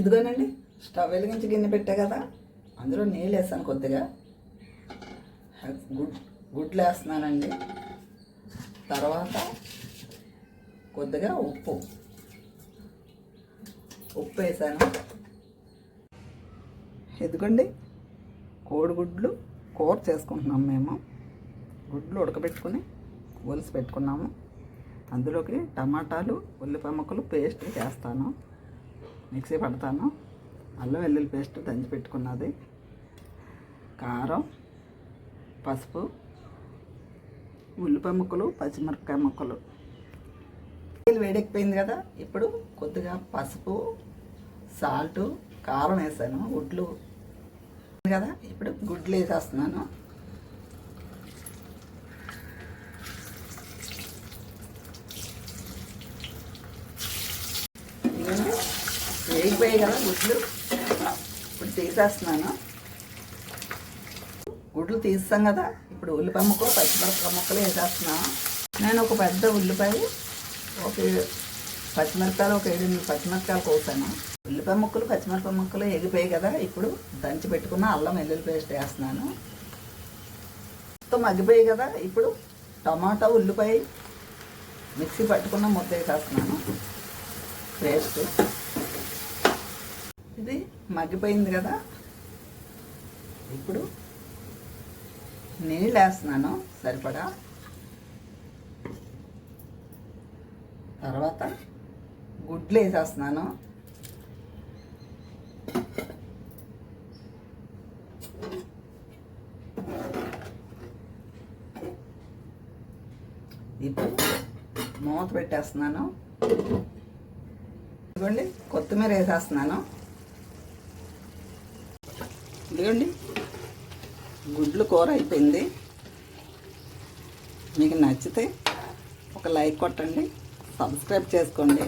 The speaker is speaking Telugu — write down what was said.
ఇదిగోనండి, స్టవ్ వెలిగించి గిన్నె పెట్టా కదా, అందులో నీళ్ళు వేసాను కొద్దిగా. గుడ్లు వేస్తున్నానండి. తర్వాత కొద్దిగా ఉప్పు వేసాను. ఇదిగోండి, కోడిగుడ్లు కూర చేసుకుంటున్నాము మేము. గుడ్లు ఉడకబెట్టుకుని ఒలిసి పెట్టుకున్నాము. అందులోకి టమాటాలు, ఉల్లిపాయ ముక్కలు పేస్ట్ చేస్తాను, మిక్సీ పడతాను. అల్లం వెల్లుల్లి పేస్ట్ దంచి పెట్టుకున్నది, కారం, పసుపు, ఉల్లిపాయ ముక్కలు, పచ్చిమిరపకాయ ముక్కలు. వేడెక్కిపోయింది కదా, ఇప్పుడు కొద్దిగా పసుపు, సాల్టు, కారం వేసాను. గుడ్లు కదా, ఇప్పుడు గుడ్లు వేసేస్తున్నాను. వేగిపోయాయి కదా గుడ్లు, ఇప్పుడు తీసేస్తున్నాను. గుడ్లు తీస్తాం కదా, ఇప్పుడు ఉల్లిపాయ ముక్కలు, పచ్చిమిరపకాయ ముక్కలు వేసేస్తున్నాను. నేను ఒక పెద్ద ఉల్లిపాయ, ఒక పచ్చిమిరపకాయలు, ఒక 7 పచ్చిమిరపకాయలు కోసాను. ఉల్లిపాయ ముక్కలు, పచ్చిమిరపకాయ ముక్కలు ఎగిపోయాయి కదా, ఇప్పుడు దంచి పెట్టుకున్న అల్లం వెల్లుల్లి పేస్ట్ వేస్తున్నాను. మొత్తం మగ్గిపోయాయి కదా, ఇప్పుడు టమాటా, ఉల్లిపాయ మిక్సీ పట్టుకున్న ముద్ద వేసేస్తున్నాను పేస్ట్. ఇది మగ్గిపోయింది కదా, ఇప్పుడు నీళ్ళు వేస్తున్నాను సరిపడా. తర్వాత గుడ్లు వేసేస్తున్నాను. ఇప్పుడు మూత పెట్టేస్తున్నాను. ఇదిగోండి, కొత్తిమీర వేసేస్తున్నాను. ఇదిగోండి, గుడ్లు కూర అయిపోయింది. మీకు నచ్చితే ఒక లైక్ కొట్టండి, సబ్స్క్రైబ్ చేసుకోండి.